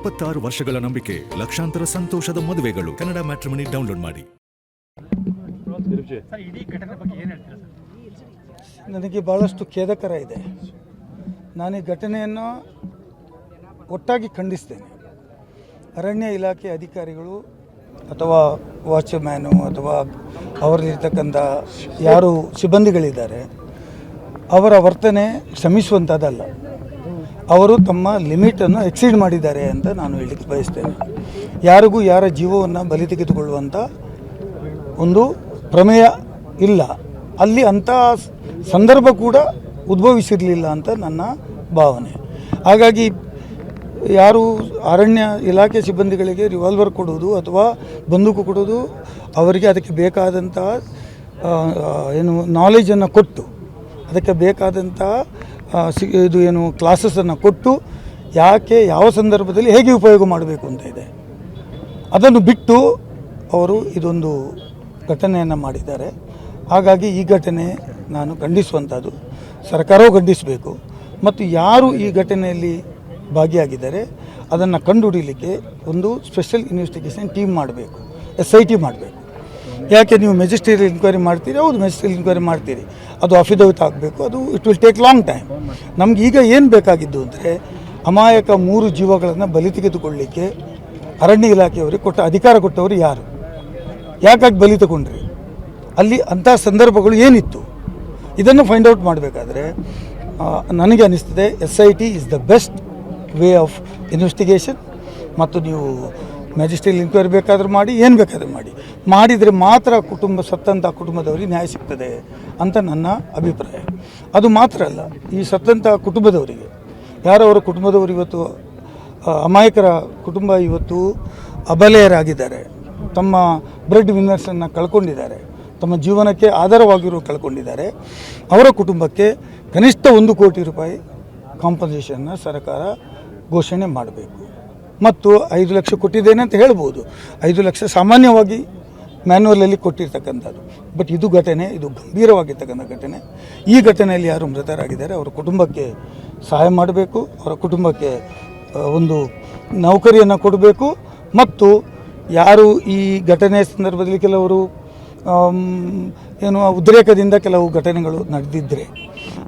26 ವರ್ಷಗಳ ನಂಬಿಕೆ, ಲಕ್ಷಾಂತರ ಸಂತೋಷದ ಮದುವೆಗಳು. ಕನ್ನಡ ಮ್ಯಾಟ್ರಿಮನಿ ಡೌನ್ಲೋಡ್ ಮಾಡಿ. ನನಗೆ ಭಾಳಷ್ಟು ಖೇದಕರ ಇದೆ. ನಾನು ಈ ಘಟನೆಯನ್ನು ಒಟ್ಟಾಗಿ ಖಂಡಿಸ್ತೇನೆ. ಅರಣ್ಯ ಇಲಾಖೆ ಅಧಿಕಾರಿಗಳು ಅಥವಾ ವಾಚ್ಮ್ಯಾನು ಅಥವಾ ಅವರಲ್ಲಿರ್ತಕ್ಕಂಥ ಯಾರು ಸಿಬ್ಬಂದಿಗಳಿದ್ದಾರೆ, ಅವರ ವರ್ತನೆ ಕ್ಷಮಿಸುವಂಥದ್ದಲ್ಲ. ಅವರು ತಮ್ಮ ಲಿಮಿಟನ್ನು ಎಕ್ಸೀಡ್ ಮಾಡಿದ್ದಾರೆ ಅಂತ ನಾನು ಹೇಳಲಿಕ್ಕೆ ಬಯಸ್ತೇನೆ. ಯಾರಿಗೂ ಯಾರ ಜೀವವನ್ನು ಬಲಿ ತೆಗೆದುಕೊಳ್ಳುವಂಥ ಒಂದು ಪ್ರಮೇಯ ಇಲ್ಲ. ಅಲ್ಲಿ ಅಂಥ ಸಂದರ್ಭ ಕೂಡ ಉದ್ಭವಿಸಿರಲಿಲ್ಲ ಅಂತ ನನ್ನ ಭಾವನೆ. ಹಾಗಾಗಿ ಯಾರು ಅರಣ್ಯ ಇಲಾಖೆ ಸಿಬ್ಬಂದಿಗಳಿಗೆ ರಿವಾಲ್ವರ್ ಕೊಡೋದು ಅಥವಾ ಬಂದೂಕು ಕೊಡೋದು, ಅವರಿಗೆ ಅದಕ್ಕೆ ಬೇಕಾದಂಥ ನಾಲೆಜನ್ನು ಕೊಟ್ಟು, ಅದಕ್ಕೆ ಬೇಕಾದಂಥ ಇದು ಕ್ಲಾಸಸನ್ನು ಕೊಟ್ಟು, ಯಾಕೆ ಯಾವ ಸಂದರ್ಭದಲ್ಲಿ ಹೇಗೆ ಉಪಯೋಗ ಮಾಡಬೇಕು ಅಂತ ಇದೆ. ಅದನ್ನು ಬಿಟ್ಟು ಅವರು ಇದೊಂದು ಘಟನೆಯನ್ನು ಮಾಡಿದ್ದಾರೆ. ಹಾಗಾಗಿ ಈ ಘಟನೆ ನಾನು ಖಂಡಿಸುವಂಥದ್ದು, ಸರ್ಕಾರವೂ ಖಂಡಿಸಬೇಕು. ಮತ್ತು ಯಾರು ಈ ಘಟನೆಯಲ್ಲಿ ಭಾಗಿಯಾಗಿದ್ದಾರೆ ಅದನ್ನು ಕಂಡುಹಿಡೀಲಿಕ್ಕೆ ಒಂದು ಸ್ಪೆಷಲ್ ಇನ್ವೆಸ್ಟಿಗೇಷನ್ ಟೀಮ್ ಮಾಡಬೇಕು, SIT ಮಾಡಬೇಕು. ಯಾಕೆ ನೀವು ಮೆಜಿಸ್ಟ್ರೇರಿಯಲ್ ಇನ್ಕ್ವೈರಿ ಮಾಡ್ತೀರಿ? ಹೌದು, ಮೆಜಿಸ್ಟ್ರೇರಿಯಲ್ ಇನ್ಕ್ವೈರಿ ಮಾಡ್ತೀರಿ, ಅದು ಅಫಿಡವಿಟ್ ಆಗಬೇಕು, ಅದು it will take long time. ನಮ್ಗೆ ಈಗ ಏನು ಬೇಕಾಗಿದ್ದು ಅಂದರೆ, ಅಮಾಯಕ 3 ಜೀವಗಳನ್ನು ಬಲಿ ತೆಗೆದುಕೊಳ್ಳಲಿಕ್ಕೆ ಅರಣ್ಯ ಇಲಾಖೆಯವರಿಗೆ ಅಧಿಕಾರ ಕೊಟ್ಟವರು ಯಾರು? ಯಾಕಾಗಿ ಬಲಿ ತಗೊಂಡ್ರಿ? ಅಲ್ಲಿ ಅಂಥ ಸಂದರ್ಭಗಳು ಏನಿತ್ತು? ಇದನ್ನು ಫೈಂಡ್ ಔಟ್ ಮಾಡಬೇಕಾದ್ರೆ ನನಗೆ ಅನ್ನಿಸ್ತದೆ SIT is the best way of investigation. ಮತ್ತು ನೀವು ಮ್ಯಾಜಿಸ್ಟ್ರೇಟ್ ಇನ್ಕ್ವೈರಿ ಬೇಕಾದರೂ ಮಾಡಿ, ಏನು ಬೇಕಾದರೂ ಮಾಡಿದರೆ ಮಾತ್ರ ಸತ್ತಂಥ ಕುಟುಂಬದವರಿಗೆ ನ್ಯಾಯ ಸಿಗ್ತದೆ ಅಂತ ನನ್ನ ಅಭಿಪ್ರಾಯ. ಅದು ಮಾತ್ರ ಅಲ್ಲ, ಈ ಸತ್ತಂಥ ಕುಟುಂಬದವರಿಗೆ, ಯಾರವರ ಕುಟುಂಬದವರು ಇವತ್ತು ಅಮಾಯಕರ ಕುಟುಂಬ ಇವತ್ತು ಅಬಲೆಯರಾಗಿದ್ದಾರೆ, ತಮ್ಮ ಬ್ರೆಡ್ ವಿನ್ನರ್ಸನ್ನು ಕಳ್ಕೊಂಡಿದ್ದಾರೆ, ತಮ್ಮ ಜೀವನಕ್ಕೆ ಆಧಾರವಾಗಿರೋ ಕಳ್ಕೊಂಡಿದ್ದಾರೆ. ಅವರ ಕುಟುಂಬಕ್ಕೆ ಕನಿಷ್ಠ 1 ಕೋಟಿ ರೂಪಾಯಿ ಕಾಂಪನ್ಸೇಷನ್ನ ಸರ್ಕಾರ ಘೋಷಣೆ ಮಾಡಬೇಕು. ಮತ್ತು 5 ಲಕ್ಷ ಕೊಟ್ಟಿದ್ದೇನೆ ಅಂತ ಹೇಳ್ಬೋದು. 5 ಲಕ್ಷ ಸಾಮಾನ್ಯವಾಗಿ ಮ್ಯಾನ್ಯುವಲಲ್ಲಿ ಕೊಟ್ಟಿರ್ತಕ್ಕಂಥದ್ದು. ಬಟ್ ಇದು ಗಂಭೀರವಾಗಿರ್ತಕ್ಕಂಥ ಘಟನೆ. ಈ ಘಟನೆಯಲ್ಲಿ ಯಾರು ಮೃತರಾಗಿದ್ದಾರೆ ಅವರ ಕುಟುಂಬಕ್ಕೆ ಸಹಾಯ ಮಾಡಬೇಕು, ಅವರ ಕುಟುಂಬಕ್ಕೆ ಒಂದು ನೌಕರಿಯನ್ನು ಕೊಡಬೇಕು. ಮತ್ತು ಯಾರು ಈ ಘಟನೆಯ ಸಂದರ್ಭದಲ್ಲಿ ಕೆಲವರು ಉದ್ರೇಕದಿಂದ ಕೆಲವು ಘಟನೆಗಳು ನಡೆದಿದ್ದರೆ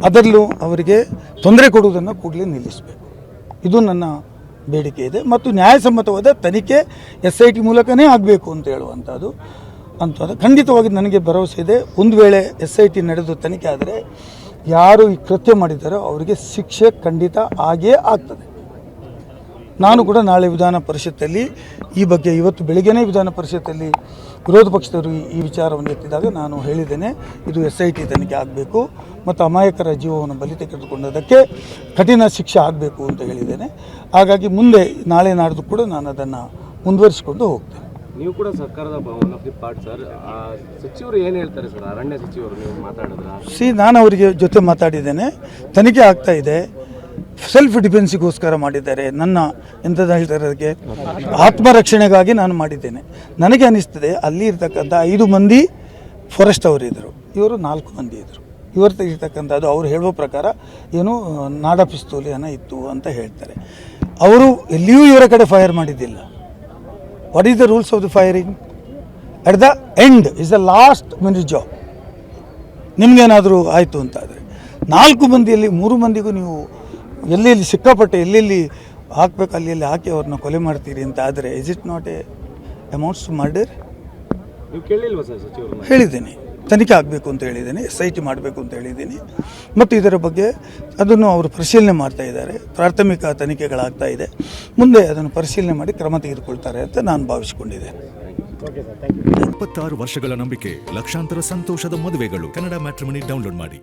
ಅದರಲ್ಲೂ ಅವರಿಗೆ ತೊಂದರೆ ಕೊಡುವುದನ್ನು ಕೂಡಲೇ ನಿಲ್ಲಿಸಬೇಕು. ಇದು ನನ್ನ ಬೇಡಿಕೆ ಇದೆ. ಮತ್ತು ನ್ಯಾಯಸಮ್ಮತವಾದ ತನಿಖೆ SIT ಮೂಲಕನೇ ಆಗಬೇಕು ಅಂತ ಹೇಳುವಂಥದ್ದು ಖಂಡಿತವಾಗಿ ನನಗೆ ಭರವಸೆ ಇದೆ. ಒಂದು ವೇಳೆ SIT ನಡೆದು ತನಿಖೆ ಆದರೆ ಯಾರು ಈ ಕೃತ್ಯ ಮಾಡಿದ್ದಾರೋ ಅವರಿಗೆ ಶಿಕ್ಷೆ ಖಂಡಿತ ಆಗೇ ಆಗ್ತದೆ. ನಾನು ಕೂಡ ನಾಳೆ ವಿಧಾನ ಪರಿಷತ್ತಲ್ಲಿ ಈ ಬಗ್ಗೆ, ಇವತ್ತು ಬೆಳಿಗ್ಗೆನೇ ವಿಧಾನ ಪರಿಷತ್ತಲ್ಲಿ ವಿರೋಧ ಪಕ್ಷದವರು ಈ ವಿಚಾರವನ್ನು ಎತ್ತಿದಾಗ ನಾನು ಹೇಳಿದ್ದೇನೆ, ಇದು SIT ತನಿಖೆ ಆಗಬೇಕು ಮತ್ತು ಅಮಾಯಕರ ಜೀವವನ್ನು ಬಲಿ ತೆಗೆದುಕೊಂಡದಕ್ಕೆ ಕಠಿಣ ಶಿಕ್ಷೆ ಆಗಬೇಕು ಅಂತ ಹೇಳಿದ್ದೇನೆ. ಹಾಗಾಗಿ ಮುಂದೆ ನಾಳೆ ನಾಡ್ದು ಕೂಡ ನಾನು ಅದನ್ನು ಮುಂದುವರಿಸಿಕೊಂಡು ಹೋಗ್ತೇನೆ. ನೀವು ಕೂಡ ಸರ್ಕಾರದ one of the part sir. ಸಚಿವರು ಏನು ಹೇಳ್ತಾರೆ ಸರ್, ಅರಣ್ಯ ಸಚಿವರು ನೀವು ಮಾತಾಡಿದ್ರೆ? ನಾನು ಅವರಿಗೆ ಜೊತೆ ಮಾತಾಡಿದ್ದೇನೆ. ತನಿಖೆ ಆಗ್ತಾ ಇದೆ, ಸೆಲ್ಫ್ ಡಿಫೆನ್ಸಿಗೋಸ್ಕರ ಮಾಡಿದ್ದಾರೆ. ನನ್ನ ಎಂಥದ್ದು ಹೇಳ್ತಾರೆ, ಅದಕ್ಕೆ ಆತ್ಮರಕ್ಷಣೆಗಾಗಿ ನಾನು ಮಾಡಿದ್ದೇನೆ. ನನಗೆ ಅನ್ನಿಸ್ತದೆ ಅಲ್ಲಿ ಇರ್ತಕ್ಕಂಥ 5 ಮಂದಿ ಫಾರೆಸ್ಟ್ ಅವರಿದ್ದರು, ಇವರು 4 ಮಂದಿ ಇದ್ದರು. ಇವರು ಇರ್ತಕ್ಕಂಥದ್ದು ಅವ್ರು ಹೇಳುವ ಪ್ರಕಾರ ನಾಡ ಪಿಸ್ತೂಲಿಯನ್ನು ಇತ್ತು ಅಂತ ಹೇಳ್ತಾರೆ. ಅವರು ಎಲ್ಲಿಯೂ ಇವರ ಕಡೆ ಫೈರ್ ಮಾಡಿದ್ದಿಲ್ಲ. What is the rules of the firing? At the end is the last minute job. ನಿಮಗೇನಾದರೂ ಆಯಿತು ಅಂತಾದರೆ 4 ಮಂದಿಯಲ್ಲಿ 3 ಮಂದಿಗೂ ನೀವು ಎಲ್ಲೆಲ್ಲಿ ಸಿಕ್ಕಾಪಟ್ಟೆ ಎಲ್ಲೆಲ್ಲಿ ಹಾಕಬೇಕು ಅಲ್ಲಿ ಹಾಕಿ ಅವ್ರನ್ನ ಕೊಲೆ ಮಾಡ್ತೀರಿ ಅಂತ ಆದರೆ is it not a amounts to murder? ನೀವು ಕೇಳಿಲ್ವಾ ಸರ್ ಸಚಿವರು? ಹೇಳಿದ್ದೀನಿ, ತನಿಖೆ ಆಗಬೇಕು ಅಂತ ಹೇಳಿದ್ದೀನಿ, SIT ಮಾಡಬೇಕು ಅಂತ ಹೇಳಿದ್ದೀನಿ. ಮತ್ತು ಇದರ ಬಗ್ಗೆ ಅದನ್ನು ಅವರು ಪರಿಶೀಲನೆ ಮಾಡ್ತಾ ಇದ್ದಾರೆ. ಪ್ರಾಥಮಿಕ ತನಿಖೆಗಳಾಗ್ತಾ ಇದೆ. ಮುಂದೆ ಅದನ್ನು ಪರಿಶೀಲನೆ ಮಾಡಿ ಕ್ರಮ ತೆಗೆದುಕೊಳ್ತಾರೆ ಅಂತ ನಾನು ಭಾವಿಸಿಕೊಂಡಿದ್ದೇನೆ. 26 ವರ್ಷಗಳ ನಂಬಿಕೆ, ಲಕ್ಷಾಂತರ ಸಂತೋಷದ ಮದುವೆಗಳು. ಕನ್ನಡ ಮ್ಯಾಟ್ರಿಮನಿ ಡೌನ್ಲೋಡ್ ಮಾಡಿ.